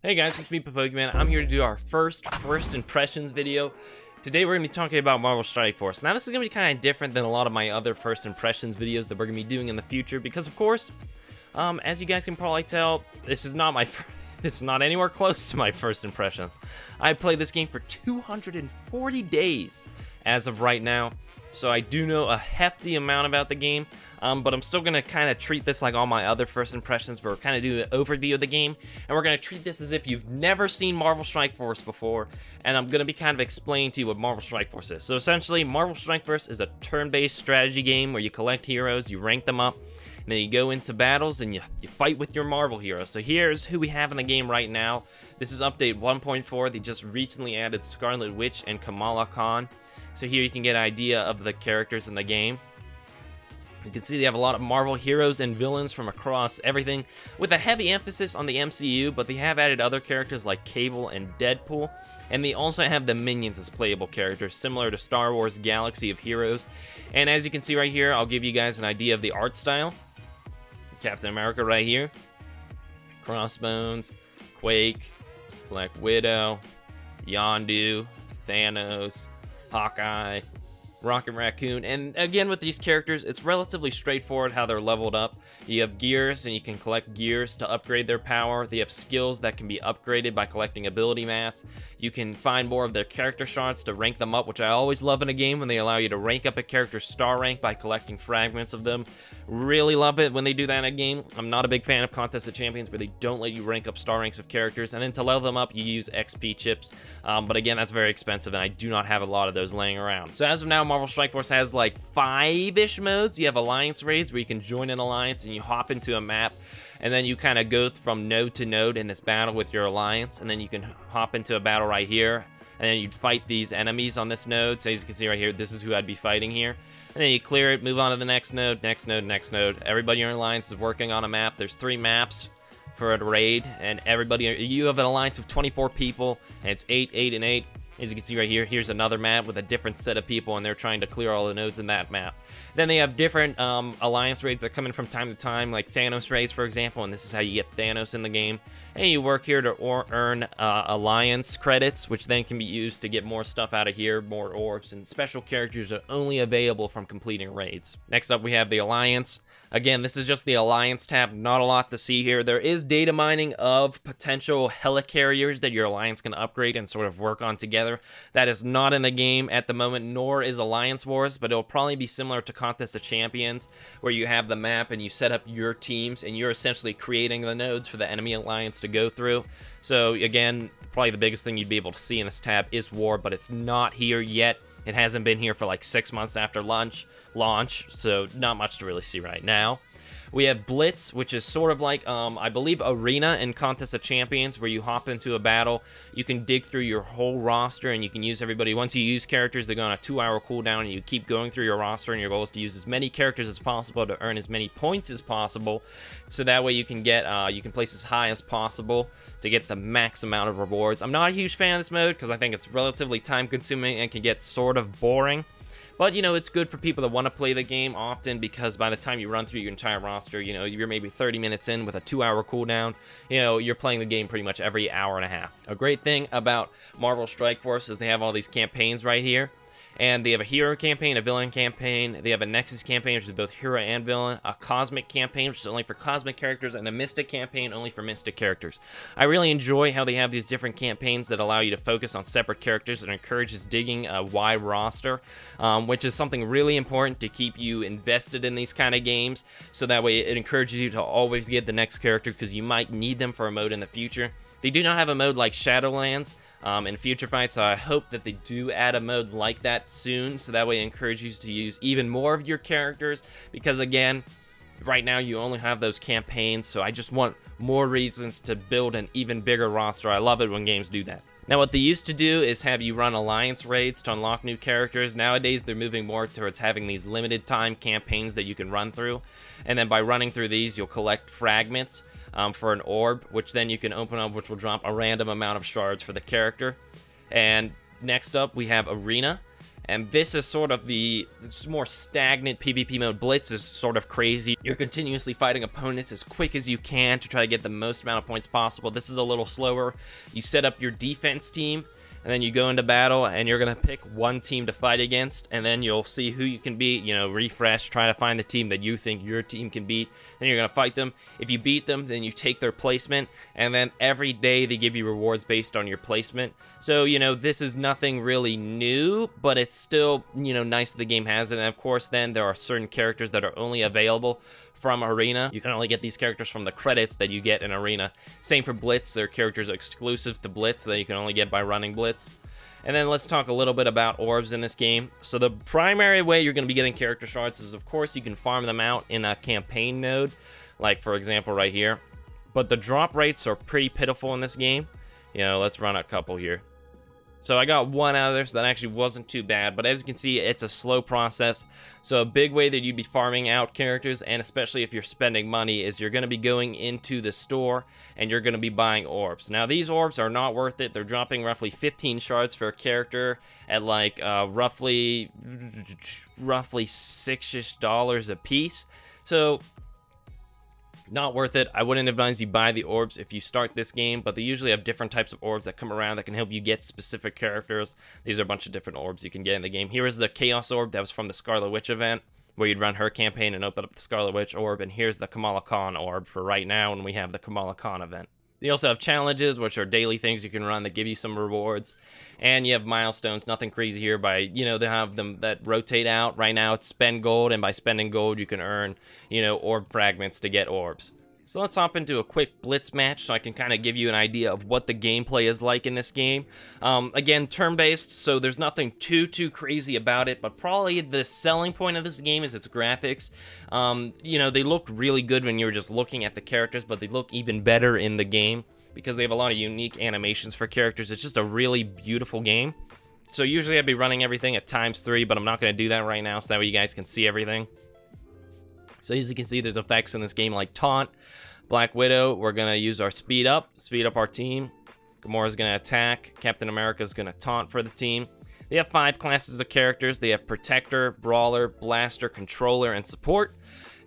Hey guys, it's me, Pokemon. I'm here to do our first impressions video. Today we're going to be talking about Marvel Strike Force. Now this is going to be kind of different than a lot of my other first impressions videos that we're going to be doing in the future because of course, as you guys can probably tell, this is not my this is not anywhere close to my first impressions. I played this game for 240 days as of right now. So I do know a hefty amount about the game, but I'm still going to kind of treat this like all my other first impressions, but we're kind of doing an overview of the game, and we're going to treat this as if you've never seen Marvel Strike Force before, and I'm going to be kind of explaining to you what Marvel Strike Force is. So essentially, Marvel Strike Force is a turn-based strategy game where you collect heroes, you rank them up, and then you go into battles and you fight with your Marvel heroes. So here's who we have in the game right now. This is update 1.4. They just recently added Scarlet Witch and Kamala Khan. So here you can get an idea of the characters in the game. You can see they have a lot of Marvel heroes and villains from across everything, with a heavy emphasis on the MCU, but they have added other characters like Cable and Deadpool, and they also have the Minions as playable characters, similar to Star Wars Galaxy of Heroes. And as you can see right here, I'll give you guys an idea of the art style. Captain America right here, Crossbones, Quake, Black Widow, Yondu, Thanos, Hawkeye, Rocket Raccoon, and again with these characters, it's relatively straightforward how they're leveled up. You have gears, and you can collect gears to upgrade their power. They have skills that can be upgraded by collecting ability mats. You can find more of their character shards to rank them up, which I always love in a game when they allow you to rank up a character's star rank by collecting fragments of them. Really love it when they do that in a game. I'm not a big fan of Contest of Champions where they don't let you rank up star ranks of characters, and then to level them up, you use XP chips. But again, that's very expensive, and I do not have a lot of those laying around. So as of now, Marvel Strike Force has like 5-ish modes. You have Alliance Raids where you can join an alliance and you hop into a map, and then you kind of go from node to node in this battle with your alliance, and then you can hop into a battle right here, and then you'd fight these enemies on this node. So as you can see right here, this is who I'd be fighting here. And then you clear it, move on to the next node, next node, next node. Everybody in your alliance is working on a map. There's 3 maps for a raid, and everybody, you have an alliance of 24 people, and it's 8, 8, and 8. As you can see right here, here's another map with a different set of people, and they're trying to clear all the nodes in that map. Then they have different alliance raids that come in from time to time, like Thanos raids, for example, and this is how you get Thanos in the game. And you work here to earn alliance credits, which then can be used to get more stuff out of here, more orbs, and special characters are only available from completing raids. Next up, we have the Alliance. Again, this is just the Alliance tab, not a lot to see here. There is data mining of potential helicarriers that your Alliance can upgrade and sort of work on together. That is not in the game at the moment, nor is Alliance Wars, but it'll probably be similar to Contest of Champions, where you have the map and you set up your teams, and you're essentially creating the nodes for the enemy alliance to go through. So again, probably the biggest thing you'd be able to see in this tab is War, but it's not here yet. It hasn't been here for like 6 months after launch, so not much to really see right now. We have Blitz, which is sort of like, I believe, Arena in Contest of Champions, where you hop into a battle. You can dig through your whole roster, and you can use everybody. Once you use characters, they go on a 2-hour cooldown, and you keep going through your roster, and your goal is to use as many characters as possible to earn as many points as possible, so that way you can get, you can place as high as possible to get the max amount of rewards. I'm not a huge fan of this mode, because I think it's relatively time-consuming and can get sort of boring. But, you know, it's good for people that want to play the game often, because by the time you run through your entire roster, you know, you're maybe 30 minutes in with a 2-hour cooldown. You know, you're playing the game pretty much every hour and a half. A great thing about Marvel Strike Force is they have all these campaigns right here. And they have a hero campaign, a villain campaign, they have a Nexus campaign, which is both hero and villain, a cosmic campaign, which is only for cosmic characters, and a mystic campaign, only for mystic characters. I really enjoy how they have these different campaigns that allow you to focus on separate characters and encourages digging a wide roster, which is something really important to keep you invested in these kind of games, so that way it encourages you to always get the next character, because you might need them for a mode in the future. They do not have a mode like Shadowlands in future fights, so I hope that they do add a mode like that soon, so that way it encourages you to use even more of your characters, because again, right now you only have those campaigns, so I just want more reasons to build an even bigger roster. I love it when games do that. Now, what they used to do is have you run alliance raids to unlock new characters. Nowadays, they're moving more towards having these limited time campaigns that you can run through, and then by running through these, you'll collect fragments for an orb, which then you can open up, which will drop a random amount of shards for the character. And next up, we have Arena. And this is sort of it's more stagnant PvP mode. Blitz is sort of crazy. You're continuously fighting opponents as quick as you can to try to get the most amount of points possible. This is a little slower. You set up your defense team, and then you go into battle, and you're going to pick one team to fight against, and then you'll see who you can beat, you know, refresh, try to find the team that you think your team can beat. Then you're going to fight them. If you beat them, then you take their placement, and then every day they give you rewards based on your placement. So, you know, this is nothing really new, but it's still, you know, nice that the game has it. And of course, then there are certain characters that are only available from Arena. You can only get these characters from the credits that you get in Arena. Same for Blitz. Their characters are exclusive to Blitz that you can only get by running Blitz. And then let's talk a little bit about orbs in this game. So the primary way you're going to be getting character shards is, of course, you can farm them out in a campaign node, like for example right here. But the drop rates are pretty pitiful in this game. You know, let's run a couple here. So I got one out of there, so that actually wasn't too bad. But as you can see, it's a slow process. So a big way that you'd be farming out characters, and especially if you're spending money, is you're going to be going into the store and you're going to be buying orbs. Now, these orbs are not worth it. They're dropping roughly 15 shards for a character at like roughly $6-ish a piece. So not worth it. I wouldn't advise you buy the orbs if you start this game, but they usually have different types of orbs that come around that can help you get specific characters. These are a bunch of different orbs you can get in the game. Here is the Chaos Orb that was from the Scarlet Witch event, where you'd run her campaign and open up the Scarlet Witch Orb, and here's the Kamala Khan Orb for right now when we have the Kamala Khan event. They also have challenges, which are daily things you can run that give you some rewards. And you have milestones, nothing crazy here by, you know, they have them that rotate out. Right now it's spend gold, and by spending gold you can earn, you know, orb fragments to get orbs. So let's hop into a quick Blitz match so I can kind of give you an idea of what the gameplay is like in this game. Again, turn-based, so there's nothing too crazy about it, but probably the selling point of this game is its graphics. You know, they looked really good when you were just looking at the characters, but they look even better in the game because they have a lot of unique animations for characters. It's just a really beautiful game. So usually I'd be running everything at ×3, but I'm not going to do that right now so that way you guys can see everything. So as you can see, there's effects in this game like Taunt. Black Widow, we're going to use our speed up our team. Gamora's going to attack. Captain America's going to taunt for the team. They have 5 classes of characters. They have Protector, Brawler, Blaster, Controller, and Support.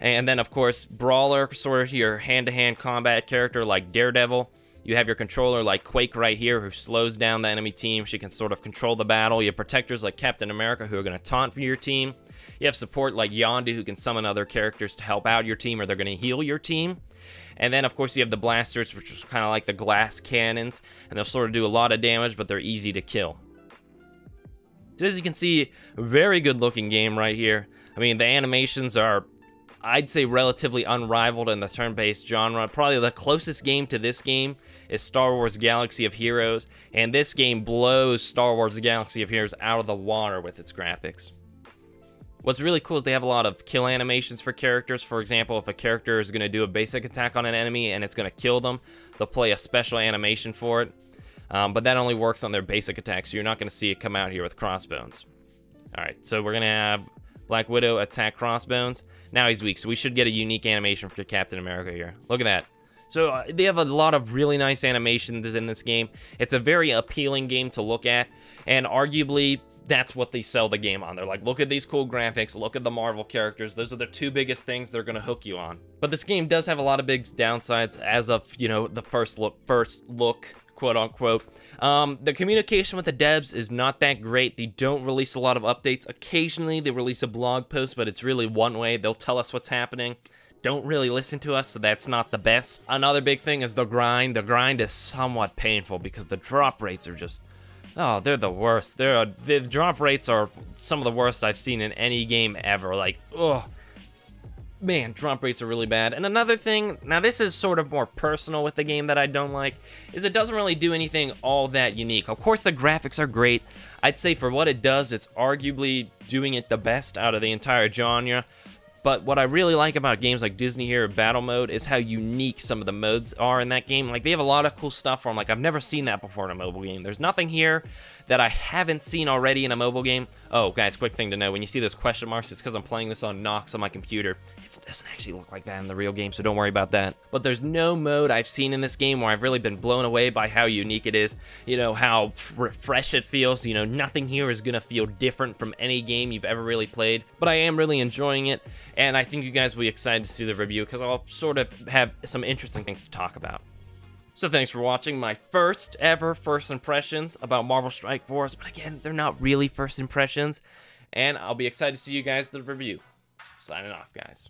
And then, of course, Brawler, sort of your hand-to-hand combat character like Daredevil. You have your Controller like Quake right here, who slows down the enemy team. She can sort of control the battle. You have Protectors like Captain America, who are going to taunt for your team. You have support like Yondu, who can summon other characters to help out your team, or they're going to heal your team. And then, of course, you have the blasters, which is kind of like the glass cannons, and they'll sort of do a lot of damage, but they're easy to kill. So as you can see, very good-looking game right here. I mean, the animations are, I'd say, relatively unrivaled in the turn-based genre. Probably the closest game to this game is Star Wars Galaxy of Heroes, and this game blows Star Wars Galaxy of Heroes out of the water with its graphics. What's really cool is they have a lot of kill animations for characters. For example, if a character is going to do a basic attack on an enemy and it's going to kill them, they'll play a special animation for it. But that only works on their basic attacks, so you're not going to see it come out here with Crossbones. Alright, so we're going to have Black Widow attack Crossbones. Now he's weak, so we should get a unique animation for Captain America here. Look at that. So they have a lot of really nice animations in this game. It's a very appealing game to look at, and arguably that's what they sell the game on. They're like, look at these cool graphics, look at the Marvel characters. Those are the 2 biggest things they're going to hook you on. But this game does have a lot of big downsides as of, you know, the first look, quote unquote. The communication with the devs is not that great. They don't release a lot of updates. Occasionally they release a blog post, but it's really one way. They'll tell us what's happening. Don't really listen to us, so that's not the best. Another big thing is the grind. The grind is somewhat painful because the drop rates are just, oh, they're the worst. The drop rates are some of the worst I've seen in any game ever. Like, oh, man, drop rates are really bad. And another thing, now this is sort of more personal with the game that I don't like, is it doesn't really do anything all that unique. Of course, the graphics are great. I'd say for what it does, it's arguably doing it the best out of the entire genre. But what I really like about games like Disney Hero Battle Mode is how unique some of the modes are in that game. Like, they have a lot of cool stuff where I'm like, I've never seen that before in a mobile game. There's nothing here that I haven't seen already in a mobile game. Oh, guys, quick thing to know. When you see those question marks, it's because I'm playing this on Nox on my computer. It doesn't actually look like that in the real game, so don't worry about that. But there's no mode I've seen in this game where I've really been blown away by how unique it is. You know, how fresh it feels. You know, nothing here is going to feel different from any game you've ever really played. But I am really enjoying it. And I think you guys will be excited to see the review because I'll sort of have some interesting things to talk about. So thanks for watching my first ever first impressions about Marvel Strike Force. But again, they're not really first impressions. And I'll be excited to see you guys in the review. Signing off, guys.